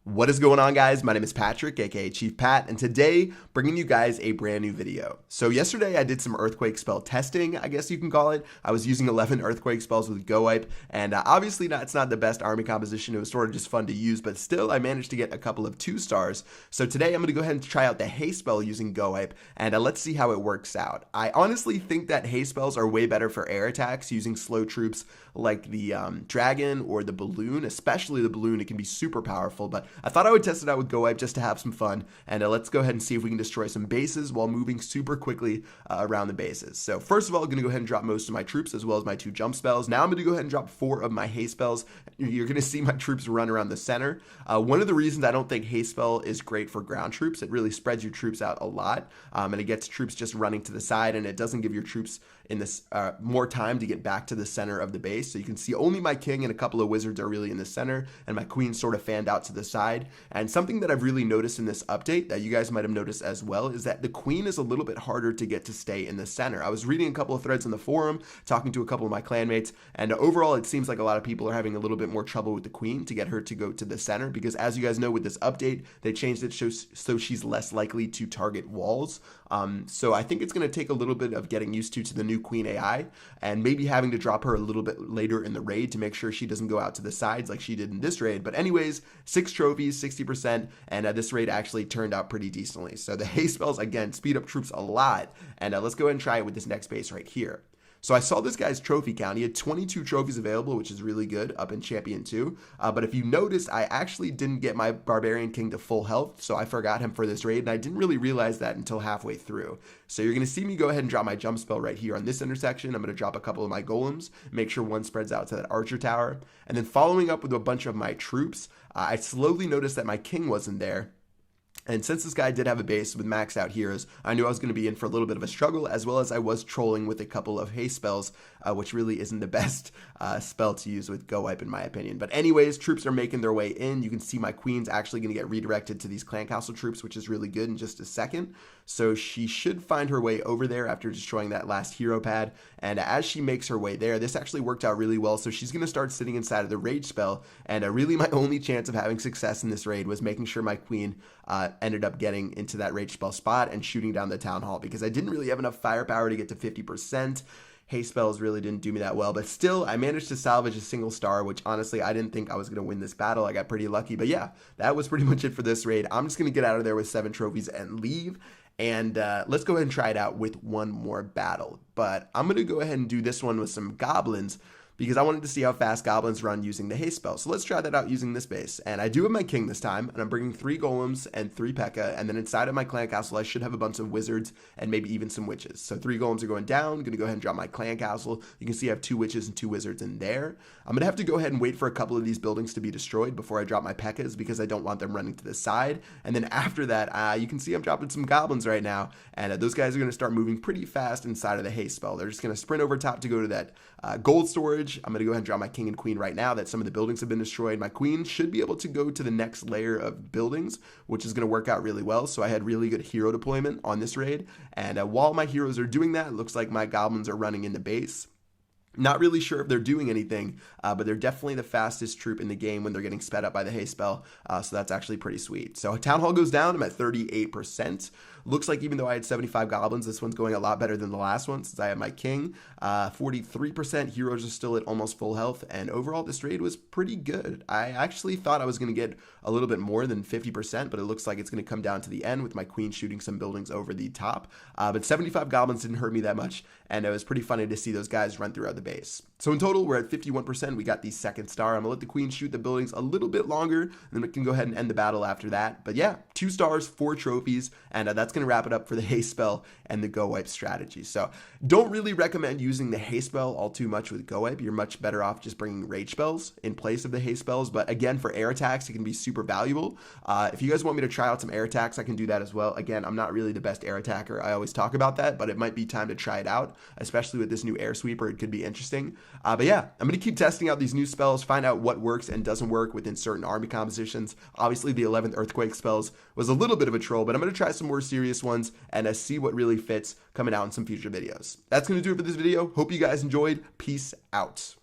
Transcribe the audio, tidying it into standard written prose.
What is going on, guys? My name is Patrick, aka Chief Pat, and today bringing you guys a brand new video. So yesterday I did some earthquake spell testing, I guess you can call it. I was using 11 earthquake spells with Go Wipe, and obviously it's not the best army composition. It was sort of just fun to use, but still I managed to get a couple of 2-stars. So today I'm going to go ahead and try out the Haste spell using Go Wipe, and let's see how it works out. I honestly think that Haste spells are way better for air attacks using slow troops like the dragon or the balloon, especially the balloon. It can be super powerful, but I thought I would test it out with Go Wipe just to have some fun, and let's go ahead and see if we can destroy some bases while moving super quickly around the bases. So first of all, I'm going to go ahead and drop most of my troops as well as my 2 jump spells. Now I'm going to go ahead and drop 4 of my haste spells. You're going to see my troops run around the center. One of the reasons I don't think haste spell is great for ground troops, it really spreads your troops out a lot, and it gets troops just running to the side, and it doesn't give your troops in this more time to get back to the center of the base. So you can see only my king and a couple of wizards are really in the center, and my queen sort of fanned out to the side. And something that I've really noticed in this update that you guys might have noticed as well is that the queen is a little bit harder to get to stay in the center. I was reading a couple of threads in the forum, talking to a couple of my clanmates, and overall it seems like a lot of people are having a little bit more trouble with the queen to get her to go to the center, because as you guys know, with this update they changed it so she's less likely to target walls. So I think it's going to take a little bit of getting used to the new queen AI, and maybe having to drop her a little bit later in the raid to make sure she doesn't go out to the sides like she did in this raid. But anyways, 6 trophies, 60%, and this raid actually turned out pretty decently. So the haste spells, again, speed up troops a lot, and let's go ahead and try it with this next base right here. So I saw this guy's trophy count. He had 22 trophies available, which is really good up in Champion 2. But if you noticed, I actually didn't get my Barbarian King to full health, so I forgot him for this raid, and I didn't really realize that until halfway through. So you're going to see me go ahead and drop my jump spell right here on this intersection. I'm going to drop a couple of my golems, make sure one spreads out to that archer tower. And then following up with a bunch of my troops, I slowly noticed that my king wasn't there. And since this guy did have a base with maxed out heroes, I knew I was going to be in for a little bit of a struggle, as well as I was trolling with a couple of haste spells, which really isn't the best spell to use with Go Wipe in my opinion. But anyways, troops are making their way in. You can see my queen's actually going to get redirected to these clan castle troops, which is really good in just a second. So she should find her way over there after destroying that last hero pad. And as she makes her way there, this actually worked out really well. So she's going to start sitting inside of the rage spell. And really my only chance of having success in this raid was making sure my queen ended up getting into that rage spell spot and shooting down the town hall, because I didn't really have enough firepower to get to 50%. Haste spells really didn't do me that well, but still I managed to salvage a single star, which honestly I didn't think I was going to win this battle. I got pretty lucky, but yeah, that was pretty much it for this raid. I'm just going to get out of there with 7 trophies and leave. And let's go ahead and try it out with one more battle. But I'm going to go ahead and do this one with some goblins, because I wanted to see how fast goblins run using the haste spell. So let's try that out using this base. And I do have my king this time, and I'm bringing 3 golems and 3 P.E.K.K.A. And then inside of my clan castle, I should have a bunch of wizards and maybe even some witches. So 3 golems are going down. I'm going to go ahead and drop my clan castle. You can see I have 2 witches and 2 wizards in there. I'm going to have to go ahead and wait for a couple of these buildings to be destroyed before I drop my P.E.K.K.A.s, because I don't want them running to the side. And then after that, you can see I'm dropping some goblins right now. And those guys are going to start moving pretty fast inside of the haste spell. They're just going to sprint over top to go to that gold storage. I'm going to go ahead and drop my king and queen right now that some of the buildings have been destroyed. My queen should be able to go to the next layer of buildings, which is going to work out really well. So I had really good hero deployment on this raid. And while my heroes are doing that, it looks like my goblins are running in the base. Not really sure if they're doing anything, but they're definitely the fastest troop in the game when they're getting sped up by the haste spell, so that's actually pretty sweet. So Town Hall goes down, I'm at 38%. Looks like even though I had 75 goblins, this one's going a lot better than the last one since I have my king. 43%, heroes are still at almost full health, and overall this raid was pretty good. I actually thought I was going to get a little bit more than 50%, but it looks like it's going to come down to the end with my queen shooting some buildings over the top. But 75 goblins didn't hurt me that much, and it was pretty funny to see those guys run throughout the base. So in total, we're at 51%. We got the 2nd star. I'm going to let the queen shoot the buildings a little bit longer, and then we can go ahead and end the battle after that. But yeah, 2 stars, 4 trophies, and that's going to wrap it up for the haste spell and the Go Wipe strategy. So don't really recommend using the haste spell all too much with Go Wipe. You're much better off just bringing rage spells in place of the haste spells. But again, for air attacks, it can be super valuable. If you guys want me to try out some air attacks, I can do that as well. Again, I'm not really the best air attacker. I always talk about that, but it might be time to try it out, especially with this new air sweeper. It could be interesting. But yeah, I'm going to keep testing out these new spells, find out what works and doesn't work within certain army compositions. Obviously, the 11th earthquake spells was a little bit of a troll, but I'm going to try some more serious ones and see what really fits coming out in some future videos. That's going to do it for this video. Hope you guys enjoyed. Peace out.